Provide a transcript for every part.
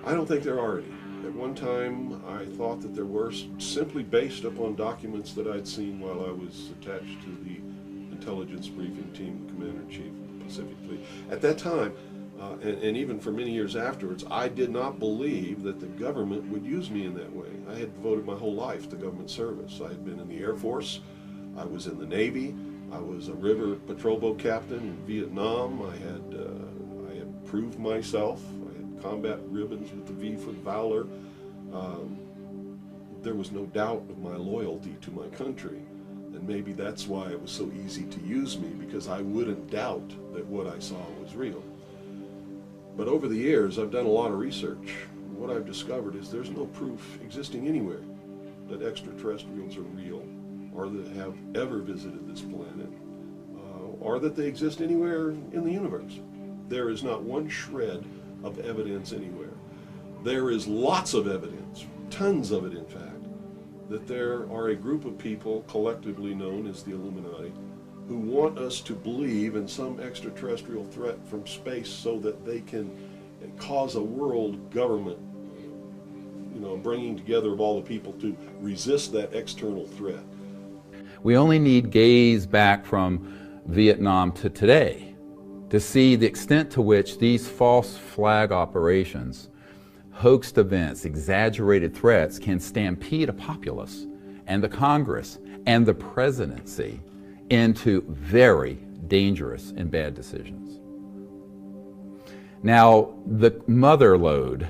I don't think there are any. At one time, I thought that there were, simply based upon documents that I'd seen while I was attached to the intelligence briefing team, Commander-in-Chief of the Pacific Fleet. At that time, and even for many years afterwards, I did not believe that the government would use me in that way. I had devoted my whole life to government service. I had been in the Air Force, I was in the Navy, I was a river patrol boat captain in Vietnam. I had proved myself. I had combat ribbons with the V for Valor. There was no doubt of my loyalty to my country. And maybe that's why it was so easy to use me, because I wouldn't doubt that what I saw was real. But over the years, I've done a lot of research. What I've discovered is there's no proof existing anywhere that extraterrestrials are real, or that have ever visited this planet, or that they exist anywhere in the universe. There is not one shred of evidence anywhere. There is lots of evidence, tons of it in fact, that there are a group of people collectively known as the Illuminati who want us to believe in some extraterrestrial threat from space so that they can cause a world government, bringing together of all the people to resist that external threat. We only need gaze back from Vietnam to today to see the extent to which these false flag operations, hoaxed events, exaggerated threats can stampede a populace and the Congress and the presidency into very dangerous and bad decisions. Now, the mother lode,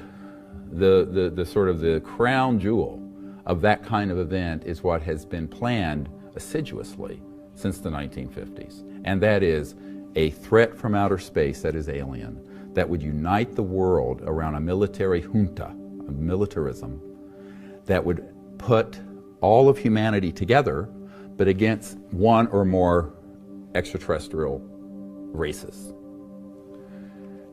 the sort of the crown jewel of that kind of event is what has been planned assiduously since the 1950s, and that is a threat from outer space that is alien, that would unite the world around a military junta, a militarism, that would put all of humanity together, but against one or more extraterrestrial races.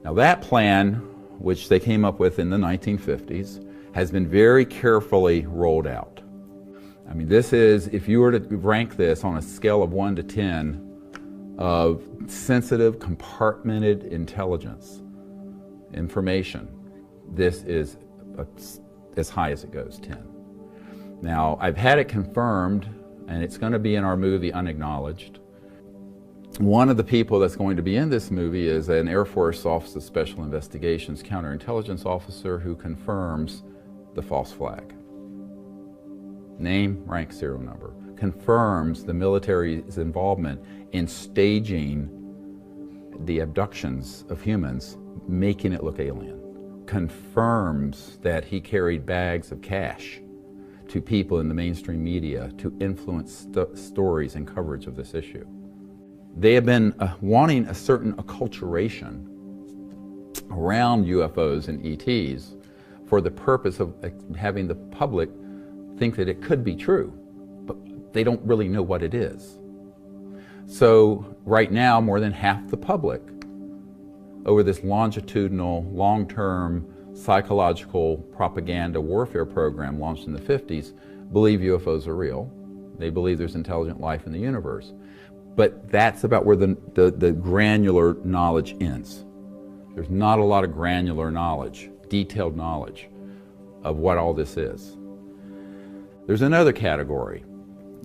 Now that plan, which they came up with in the 1950s, has been very carefully rolled out. I mean, this is, if you were to rank this on a scale of 1 to 10 of sensitive, compartmented intelligence, information, this is as high as it goes, 10. Now, I've had it confirmed, and it's going to be in our movie Unacknowledged. One of the people that's going to be in this movie is an Air Force Office of Special Investigations counterintelligence officer who confirms the false flag. Name, rank, serial number. Confirms the military's involvement in staging the abductions of humans, making it look alien. Confirms that he carried bags of cash to people in the mainstream media to influence stories and coverage of this issue. They have been wanting a certain acculturation around UFOs and ETs for the purpose of having the public think that it could be true, but they don't really know what it is. So right now, more than half the public, over this longitudinal, long-term psychological propaganda warfare program launched in the 50s, believe UFOs are real. They believe there's intelligent life in the universe. But that's about where the granular knowledge ends. There's not a lot of granular knowledge, detailed knowledge of what all this is. There's another category,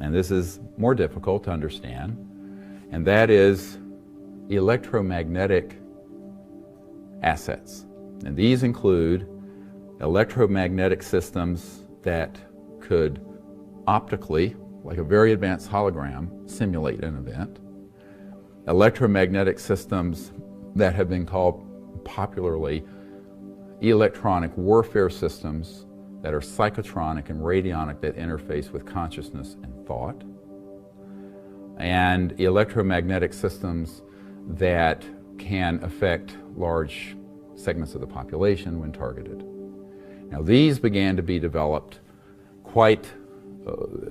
and this is more difficult to understand, and that is electromagnetic assets. And these include electromagnetic systems that could optically, like a very advanced hologram, simulate an event. Electromagnetic systems that have been called popularly electronic warfare systems that are psychotronic and radionic, that interface with consciousness and thought. And electromagnetic systems that can affect large segments of the population when targeted. Now, these began to be developed quite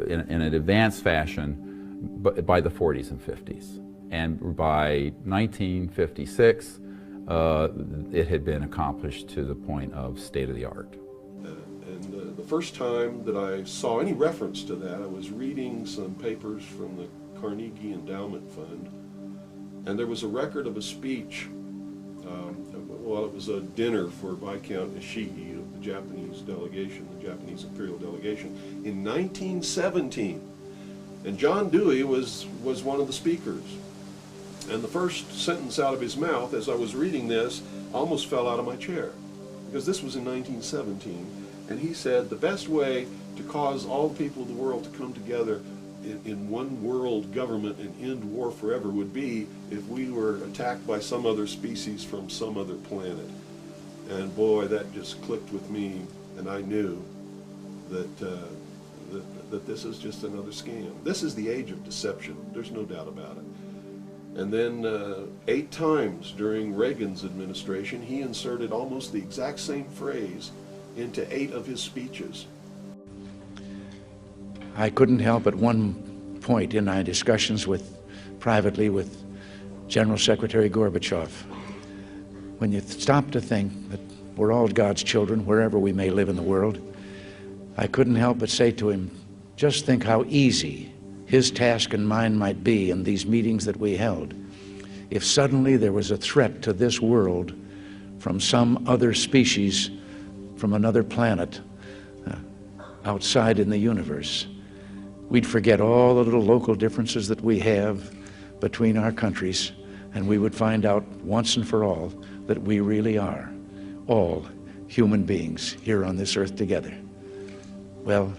in an advanced fashion by the 40s and 50s. And by 1956, it had been accomplished to the point of state-of-the-art. And the first time that I saw any reference to that, I was reading some papers from the Carnegie Endowment Fund, and there was a record of a speech. Well, it was a dinner for Viscount Ishii, who Japanese delegation, the Japanese imperial delegation, in 1917. And John Dewey was one of the speakers. And the first sentence out of his mouth as I was reading this, I almost fell out of my chair, because this was in 1917. And he said the best way to cause all the people of the world to come together in one world government and end war forever would be if we were attacked by some other species from some other planet. And boy, that just clicked with me, and I knew that that this is just another scam. This is the age of deception. There's no doubt about it. And then 8 times during Reagan's administration, he inserted almost the exact same phrase into 8 of his speeches. I couldn't help at one point in my discussions privately with General Secretary Gorbachev, when you stop to think that we're all God's children wherever we may live in the world, I couldn't help but say to him, just think how easy his task and mine might be in these meetings that we held if suddenly there was a threat to this world from some other species, from another planet, outside in the universe. We'd forget all the little local differences that we have between our countries, and we would find out once and for all that we really are all human beings here on this earth together. Well,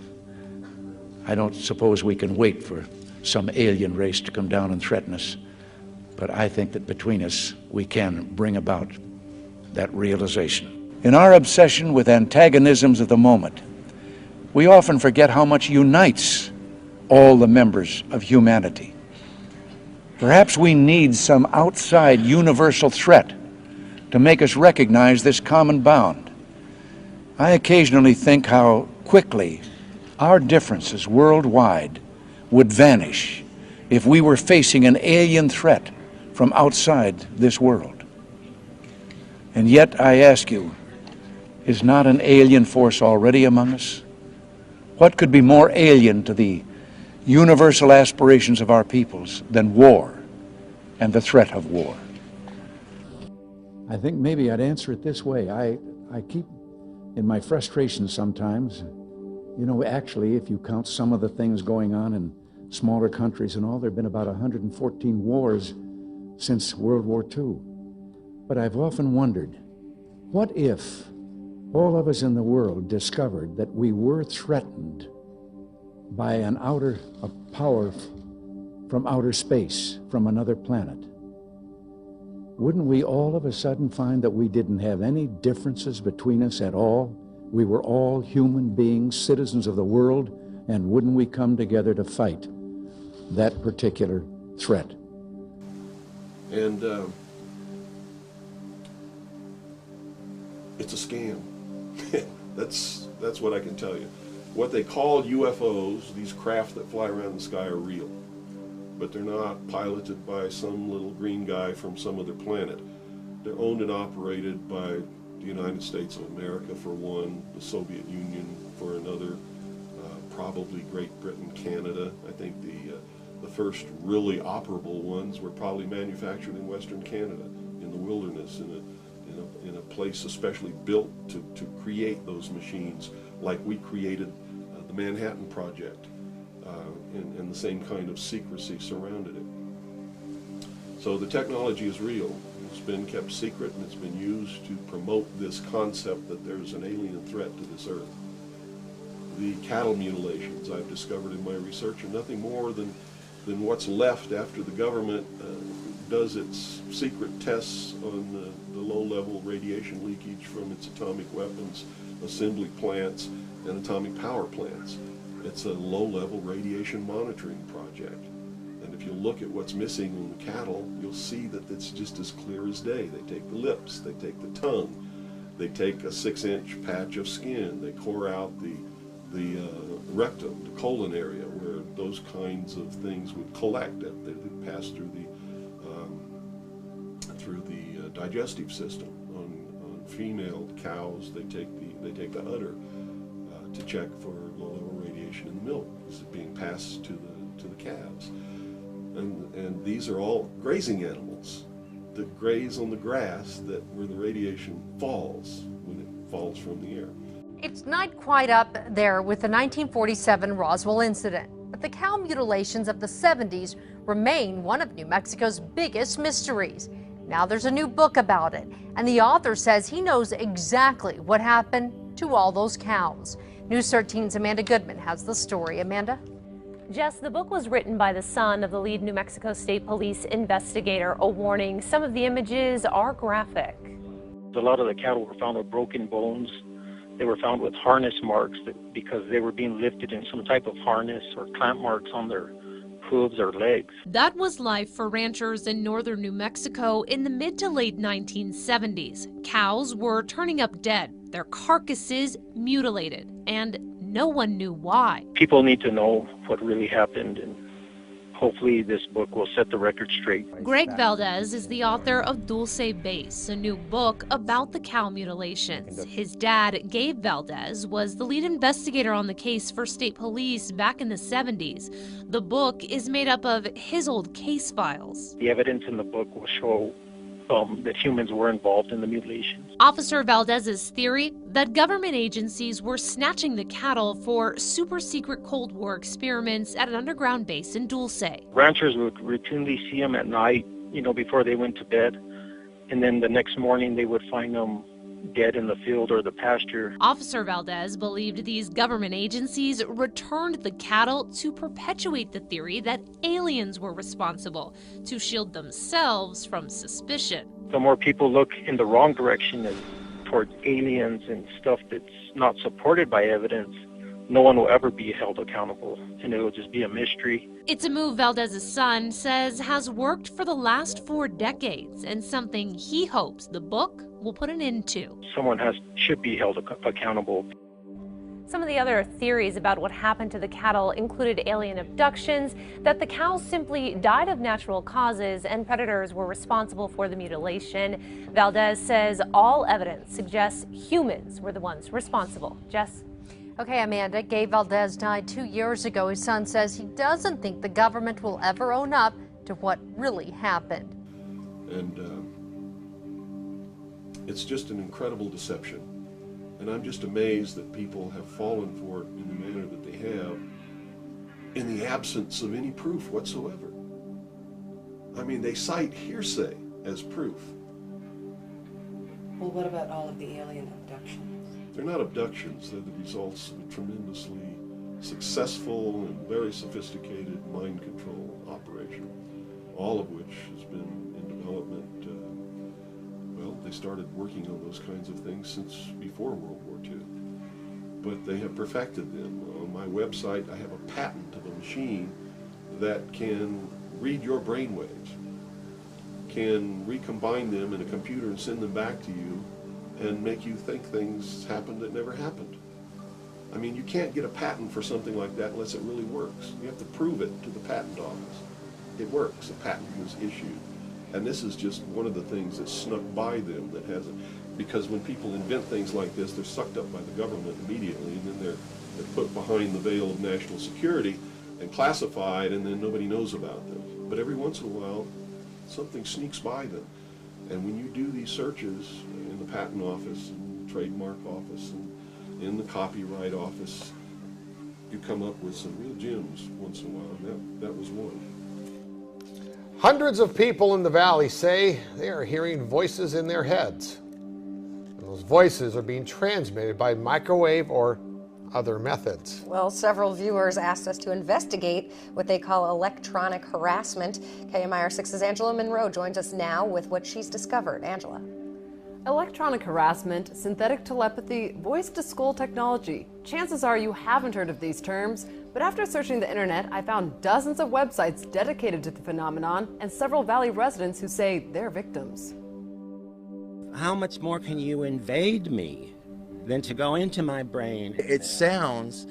I don't suppose we can wait for some alien race to come down and threaten us, but I think that between us we can bring about that realization. In our obsession with antagonisms of the moment, we often forget how much unites all the members of humanity. Perhaps we need some outside universal threat to make us recognize this common bound. I occasionally think how quickly our differences worldwide would vanish if we were facing an alien threat from outside this world. And yet, I ask you, is not an alien force already among us? What could be more alien to the universal aspirations of our peoples than war and the threat of war? I think maybe I'd answer it this way. I keep, in my frustration sometimes, you know, actually, if you count some of the things going on in smaller countries and all, there have been about 114 wars since World War II. But I've often wondered, what if all of us in the world discovered that we were threatened by a power from outer space, from another planet? Wouldn't we all of a sudden find that we didn't have any differences between us at all? We were all human beings, citizens of the world, and wouldn't we come together to fight that particular threat? And it's a scam. That's what I can tell you. What they call UFOs, these craft that fly around the sky, are real. But they're not piloted by some little green guy from some other planet. They're owned and operated by the United States of America for one, the Soviet Union for another, probably Great Britain, Canada. I think the first really operable ones were probably manufactured in Western Canada, in the wilderness, in a place especially built to create those machines, like we created the Manhattan Project, and the same kind of secrecy surrounded it. So the technology is real. It's been kept secret, and it's been used to promote this concept that there's an alien threat to this earth. The cattle mutilations I've discovered in my research are nothing more than what's left after the government does its secret tests on the low-level radiation leakage from its atomic weapons assembly plants and atomic power plants. It's a low-level radiation monitoring project. And if you look at what's missing in the cattle, you'll see that it's just as clear as day. They take the lips, they take the tongue, they take a 6-inch patch of skin, they core out the rectum, the colon area, where those kinds of things would collect. They pass through the digestive system. On female cows, they take the udder to check for low-level radiation in the milk. This is being passed to the calves. And these are all grazing animals that graze on the grass where the radiation falls when it falls from the air. It's not quite up there with the 1947 Roswell incident, but the cow mutilations of the 70s remain one of New Mexico's biggest mysteries. Now there's a new book about it, and the author says he knows exactly what happened to all those cows. News 13's Amanda Goodman has the story. Amanda? Jess, the book was written by the son of the lead New Mexico State Police investigator. A warning, some of the images are graphic. A lot of the cattle were found with broken bones. They were found with harness marks because they were being lifted in some type of harness or clamp marks on their hooves or legs. That was life for ranchers in northern New Mexico in the mid to late 1970s. Cows were turning up dead, their carcasses mutilated, and no one knew why. People need to know what really happened, and hopefully this book will set the record straight. Greg Valdez is the author of Dulce Base, a new book about the cow mutilations. His dad, Gabe Valdez, was the lead investigator on the case for state police back in the 70s. The book is made up of his old case files. The evidence in the book will show that humans were involved in the mutilations. Officer Valdez's theory that government agencies were snatching the cattle for super secret Cold War experiments at an underground base in Dulce. Ranchers would routinely see them at night, before they went to bed, and then the next morning they would find them dead in the field or the pasture. Officer Valdez believed these government agencies returned the cattle to perpetuate the theory that aliens were responsible, to shield themselves from suspicion. The more people look in the wrong direction and towards aliens and stuff that's not supported by evidence, no one will ever be held accountable, and it'll just be a mystery. It's a move Valdez's son says has worked for the last 4 decades, and something he hopes the book will put an end to. Someone should be held accountable. Some of the other theories about what happened to the cattle included alien abductions, that the cows simply died of natural causes, and predators were responsible for the mutilation. Valdez says all evidence suggests humans were the ones responsible. Jess? Okay, Amanda, Gabe Valdez died 2 years ago. His son says he doesn't think the government will ever own up to what really happened. And it's just an incredible deception. And I'm just amazed that people have fallen for it in the manner that they have in the absence of any proof whatsoever. I mean, they cite hearsay as proof. Well, what about all of the alien abductions? They're not abductions, they're the results of a tremendously successful and very sophisticated mind control operation, all of which has been in development. Well, they started working on those kinds of things since before World War II, but they have perfected them. On my website, I have a patent of a machine that can read your brainwaves, can recombine them in a computer and send them back to you, and make you think things happened that never happened. I mean, you can't get a patent for something like that unless it really works. You have to prove it to the patent office. It works, a patent was issued. And this is just one of the things that snuck by them that hasn't, because when people invent things like this, they're sucked up by the government immediately, and then they're put behind the veil of national security and classified, and then nobody knows about them. But every once in a while, something sneaks by them. And when you do these searches in the patent office, and the trademark office, and in the copyright office, you come up with some real gems once in a while, and that was one. Hundreds of people in the valley say they are hearing voices in their heads. And those voices are being transmitted by microwave or other methods. Well, several viewers asked us to investigate what they call electronic harassment. KMIR 6's Angela Monroe joins us now with what she's discovered. Angela. Electronic harassment, synthetic telepathy, voice-to-skull technology. Chances are you haven't heard of these terms, but after searching the internet, I found dozens of websites dedicated to the phenomenon and several Valley residents who say they're victims. How much more can you invade me than to go into my brain? It sounds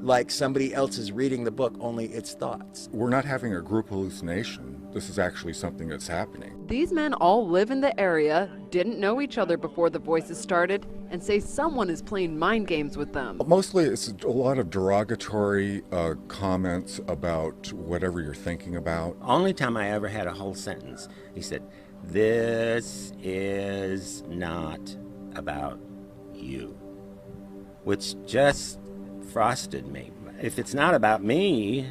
like somebody else is reading the book, only it's thoughts. We're not having a group hallucination. This is actually something that's happening. These men all live in the area, didn't know each other before the voices started, and say someone is playing mind games with them. Mostly it's a lot of derogatory comments about whatever you're thinking about. Only time I ever had a whole sentence, he said, "This is not about you." which just frosted me. If it's not about me,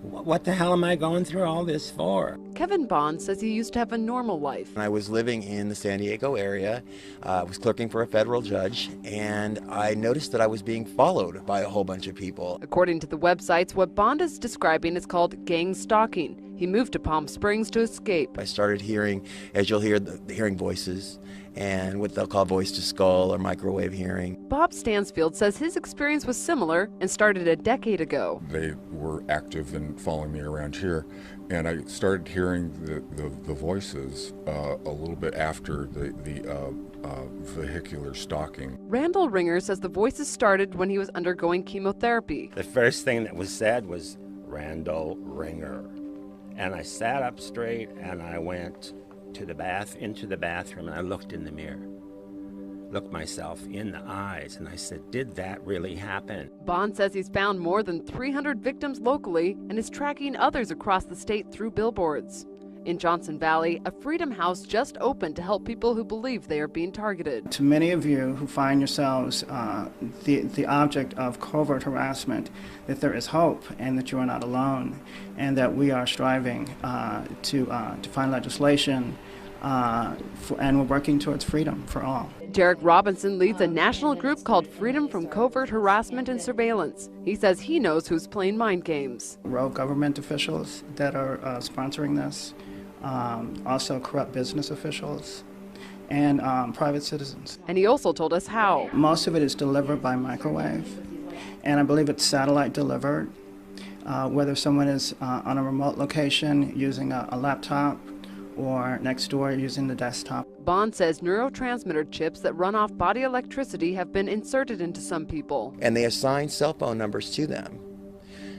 what the hell am I going through all this for? Kevin Bond says he used to have a normal life. I was living in the San Diego area, was clerking for a federal judge, and I noticed that I was being followed by a whole bunch of people. According to the websites, what Bond is describing is called gang stalking. He moved to Palm Springs to escape. I started hearing, as you'll hear, hearing voices and what they'll call voice to skull or microwave hearing. Bob Stansfield says his experience was similar and started a decade ago. They were active in following me around here, and I started hearing the voices a little bit after the vehicular stalking. Randall Ringer says the voices started when he was undergoing chemotherapy. The first thing that was said was, "Randall Ringer." And I sat up straight and I went into the bathroom, and I looked in the mirror, looked myself in the eyes, and I said, did that really happen? Bond says he's found more than 300 victims locally and is tracking others across the state through billboards. In Johnson Valley, a Freedom House just opened to help people who believe they are being targeted. To many of you who find yourselves the object of covert harassment, that there is hope and that you are not alone, and that we are striving to find legislation and we're working towards freedom for all. Derek Robinson leads a national group called Freedom from Covert Harassment and Surveillance. He says he knows who's playing mind games. Rogue government officials that are sponsoring this, also corrupt business officials, and private citizens. And he also told us how. Most of it is delivered by microwave, and I believe it's satellite delivered, whether someone is on a remote location using a laptop or next door using the desktop. Bond says neurotransmitter chips that run off body electricity have been inserted into some people. And they assign cell phone numbers to them.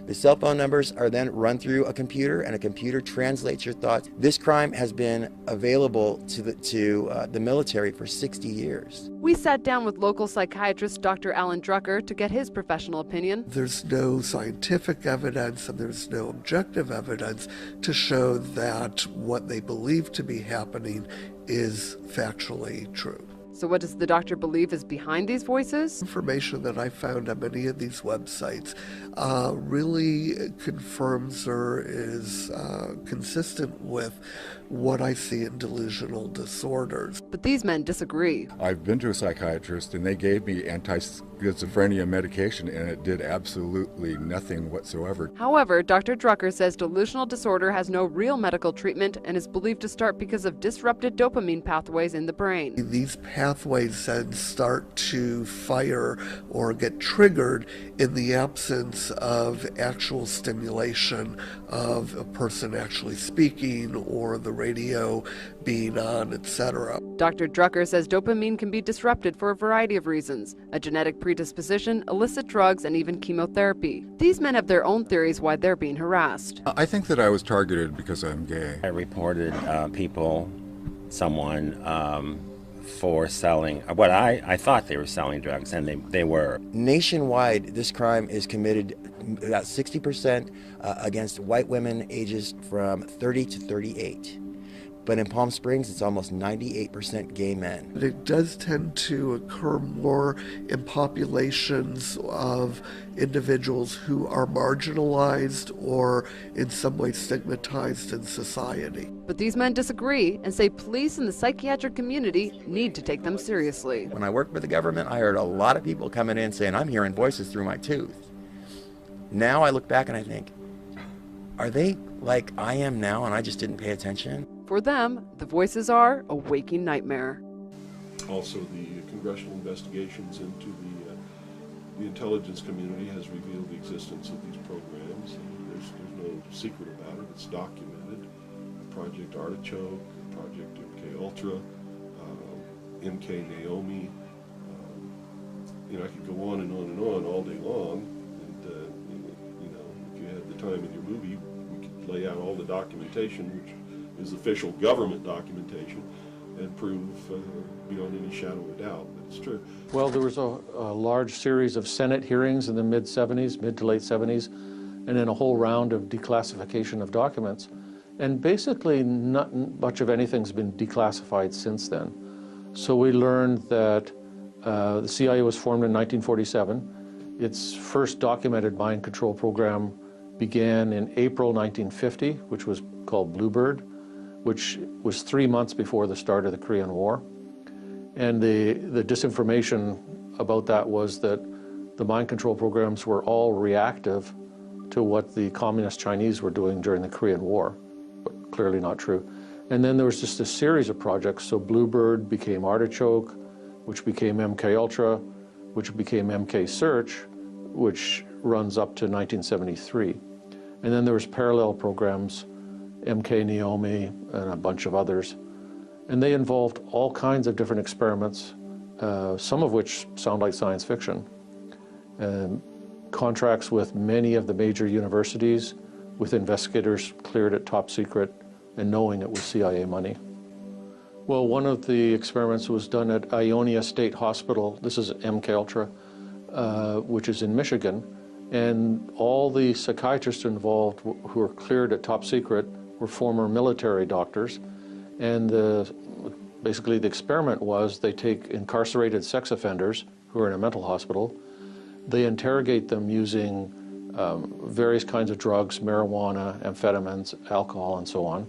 The cell phone numbers are then run through a computer, and a computer translates your thoughts. This crime has been available to the military for 60 years. We sat down with local psychiatrist Dr. Alan Drucker to get his professional opinion. There's no scientific evidence and there's no objective evidence to show that what they believe to be happening is factually true. So what does the doctor believe is behind these voices? Information that I found on many of these websites really confirms or is consistent with what I see in delusional disorders. But these men disagree. I've been to a psychiatrist and they gave me anti-schizophrenia medication and it did absolutely nothing whatsoever. However, Dr. Drucker says delusional disorder has no real medical treatment and is believed to start because of disrupted dopamine pathways in the brain. These pathways then start to fire or get triggered in the absence of actual stimulation of a person actually speaking or the radio being on, etc. Dr. Drucker says dopamine can be disrupted for a variety of reasons: a genetic predisposition, illicit drugs, and even chemotherapy. These men have their own theories why they're being harassed. I think that I was targeted because I'm gay. I reported someone for selling what I thought they were selling drugs, and they were. Nationwide, this crime is committed about 60% against white women ages from 30 to 38. But in Palm Springs, it's almost 98% gay men. It does tend to occur more in populations of individuals who are marginalized or in some way stigmatized in society. But these men disagree and say police and the psychiatric community need to take them seriously. When I worked with the government, I heard a lot of people coming in saying, I'm hearing voices through my tooth. Now I look back and I think, are they like I am now and I just didn't pay attention? For them, the voices are a waking nightmare. Also, the congressional investigations into the intelligence community has revealed the existence of these programs. There's no secret about it. It's documented. Project Artichoke, Project MK Ultra, MK Naomi. I could go on and on and on all day long. And if you had the time in your movie, we could lay out all the documentation, which is official government documentation, and prove beyond any shadow of a doubt that it's true. Well, there was a large series of Senate hearings in the mid to late 70s, and then a whole round of declassification of documents. And basically not much of anything's been declassified since then. So we learned that The CIA was formed in 1947. Its first documented mind control program began in April 1950, which was called Bluebird, which was 3 months before the start of the Korean War. And the disinformation about that was that the mind control programs were all reactive to what the communist Chinese were doing during the Korean War, but clearly not true. And then there was just a series of projects. So Bluebird became Artichoke, which became MK Ultra, which became MK Search, which runs up to 1973. And then there was parallel programs, MK Naomi and a bunch of others. And they involved all kinds of different experiments, some of which sound like science fiction. Contracts with many of the major universities, with investigators cleared at top secret and knowing it was CIA money. Well, one of the experiments was done at Ionia State Hospital. This is MK Ultra, which is in Michigan. And all the psychiatrists involved who were cleared at top secret were former military doctors. And basically the experiment was they take incarcerated sex offenders who are in a mental hospital. They interrogate them using various kinds of drugs, marijuana, amphetamines, alcohol, and so on.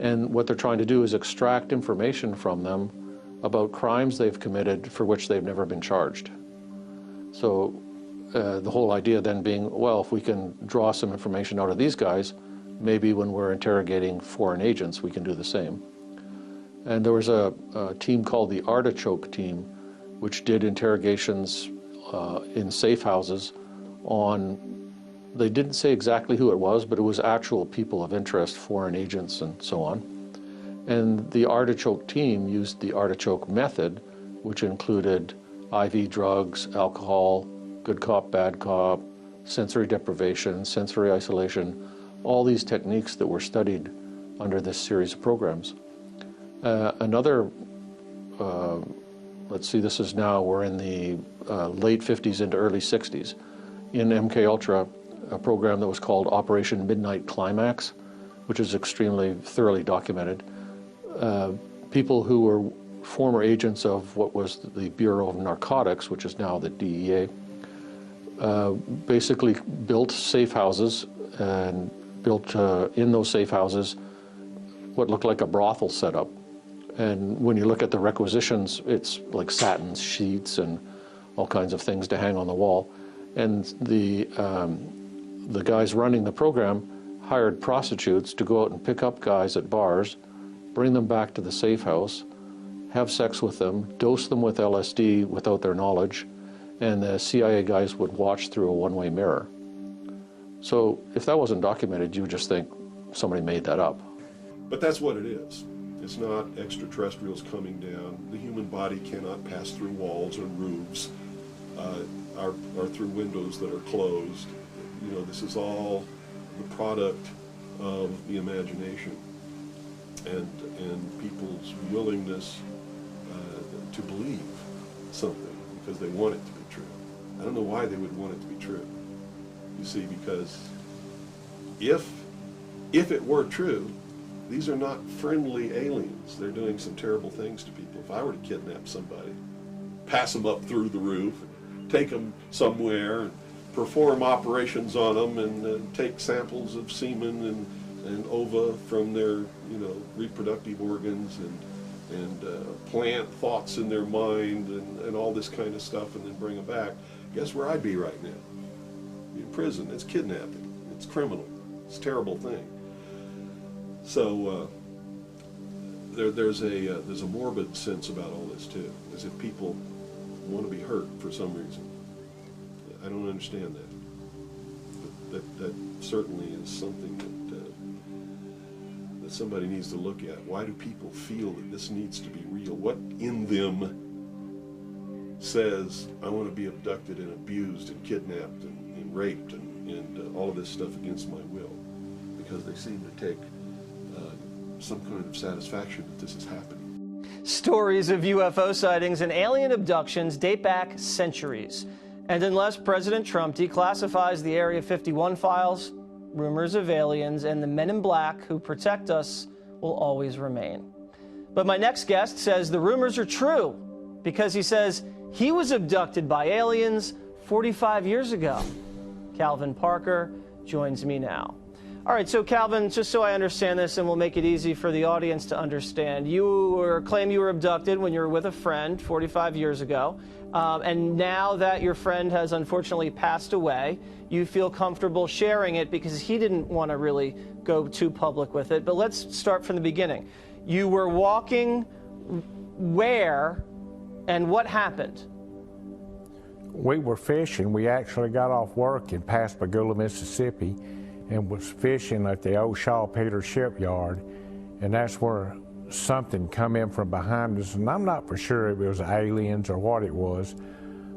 And what they're trying to do is extract information from them about crimes they've committed for which they've never been charged. So the whole idea then being, well, if we can draw some information out of these guys, maybe when we're interrogating foreign agents, we can do the same. And there was a team called the Artichoke team, which did interrogations in safe houses on, they didn't say exactly who it was, but it was actual people of interest, foreign agents and so on. And the Artichoke team used the Artichoke method, which included IV drugs, alcohol, good cop, bad cop, sensory deprivation, sensory isolation, all these techniques that were studied under this series of programs. Let's see, this is now, we're in the late 50s into early 60s. In MK Ultra, a program that was called Operation Midnight Climax, which is extremely thoroughly documented. People who were former agents of what was the Bureau of Narcotics, which is now the DEA, basically built safe houses and built in those safe houses what looked like a brothel setup. And when you look at the requisitions, it's like satin sheets and all kinds of things to hang on the wall. And the guys running the program hired prostitutes to go out and pick up guys at bars, bring them back to the safe house, have sex with them, dose them with LSD without their knowledge, and the CIA guys would watch through a one-way mirror. So if that wasn't documented, you would just think somebody made that up. But that's what it is. It's not extraterrestrials coming down. The human body cannot pass through walls or roofs, or through windows that are closed. You know, this is all the product of the imagination and people's willingness to believe something because they want it to be true. I don't know why they would want it to be true. You see, because if it were true, these are not friendly aliens. They're doing some terrible things to people. If I were to kidnap somebody, pass them up through the roof, take them somewhere, and perform operations on them, and take samples of semen and ova from their, reproductive organs, and plant thoughts in their mind, and all this kind of stuff, and then bring them back, guess where I'd be right now? In prison. It's kidnapping. It's criminal. It's a terrible thing. So there's a morbid sense about all this too, as if people want to be hurt for some reason. I don't understand that. That certainly is something that somebody needs to look at. Why do people feel that this needs to be real? What in them says I want to be abducted and abused and kidnapped and raped and all of this stuff against my will? Because they seem to take some kind of satisfaction that this is happening. Stories of UFO sightings and alien abductions date back centuries. And unless President Trump declassifies the Area 51 files, rumors of aliens and the men in black who protect us will always remain. But my next guest says the rumors are true because he says He was abducted by aliens 45 years ago. Calvin Parker joins me now. All right, so Calvin, just so I understand this and we'll make it easy for the audience to understand, claim you were abducted when you were with a friend 45 years ago, and now that your friend has unfortunately passed away, you feel comfortable sharing it because he didn't want to really go too public with it. But let's start from the beginning. You were walking where and what happened? We were fishing. We actually got off work in Pascagoula, Mississippi, and was fishing at the old Shaw Peters shipyard, and that's where something come in from behind us, and I'm not for sure if it was aliens or what it was,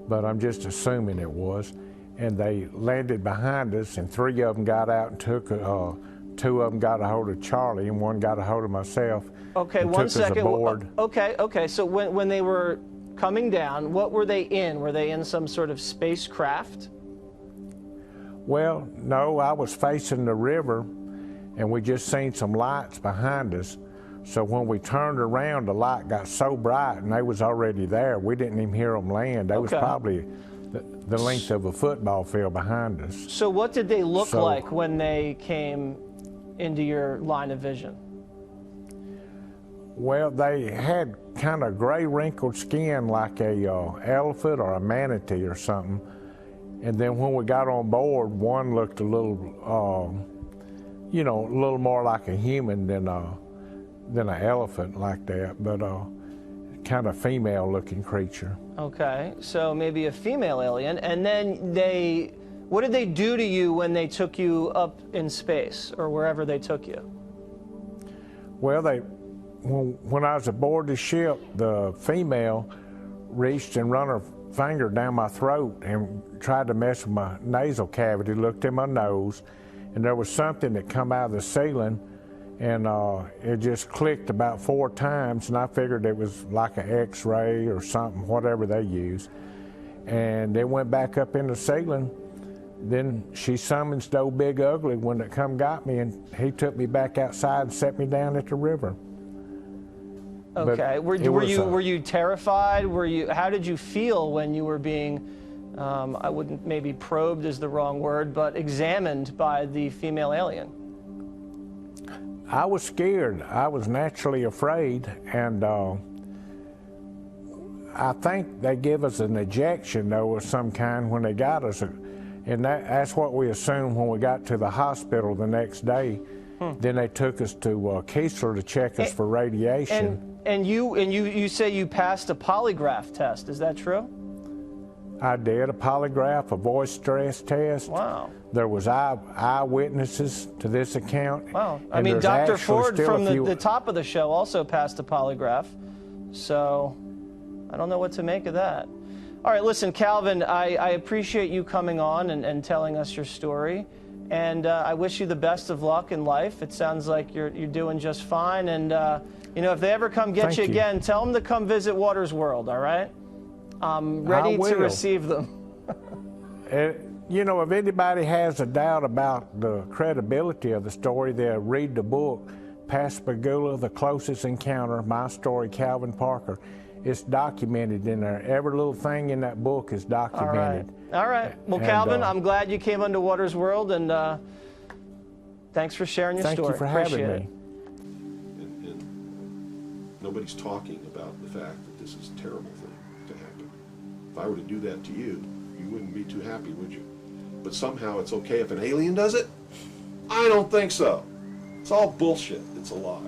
but I'm just assuming it was. And they landed behind us, and 3 of them got out and took, 2 of them got a hold of Charlie, and 1 got a hold of myself. Okay, and 1 took us second. aboard. Okay. So when they were coming down, what were they in? Were they in some sort of spacecraft? Well, no, I was facing the river, and we just seen some lights behind us. So when we turned around, the light got so bright, and they was already there. We didn't even hear them land. They was probably the length of a football field behind us. So what did they look like when they came into your line of vision? Well, they had kind of gray wrinkled skin like a elephant or a manatee or something. And then when we got on board, one looked a little, you know, a little more like a human than an elephant like that, but kind of female-looking creature. Okay, so maybe a female alien. And then what did they do to you when they took you up in space or wherever they took you? Well, when I was aboard the ship, the female reached and run her finger down my throat and tried to mess with my nasal cavity, looked in my nose, and there was something that come out of the ceiling, and it just clicked about 4 times, and I figured it was like an X-ray or something, whatever they use. And it went back up in the ceiling. Then she summons the old Big Ugly when it come got me, and he took me back outside and set me down at the river. Okay. Were you terrified? How did you feel when you were being, I wouldn't, maybe probed is the wrong word, but examined by the female alien? I was scared. I was naturally afraid, and I think they give us an ejection, though, of some kind when they got us, and that's what we assumed when we got to the hospital the next day. Then they took us to Keesler to check us for radiation. And you say you passed a polygraph test. Is that true? I did a polygraph, a voice stress test. Wow. There was eyewitnesses to this account. Wow. I mean, Dr. Ford from the top of the show also passed a polygraph. So I don't know what to make of that. All right, listen, Calvin, I appreciate you coming on and telling us your story. And I wish you the best of luck in life. It sounds like you're doing just fine. And, you know, if they ever come get you again, tell them to come visit Waters World, all right? I'm ready to receive them. You know, if anybody has a doubt about the credibility of the story, they'll read the book, Pascagoula, The Closest Encounter, My Story, Calvin Parker. It's documented in there. Every little thing in that book is documented. All right. Well, Calvin, I'm glad you came onto Waters World, and thanks for sharing your story. Thank you for having me. And nobody's talking about the fact that this is a terrible thing to happen. If I were to do that to you, you wouldn't be too happy, would you? But somehow it's okay if an alien does it? I don't think so. It's all bullshit. It's a lie.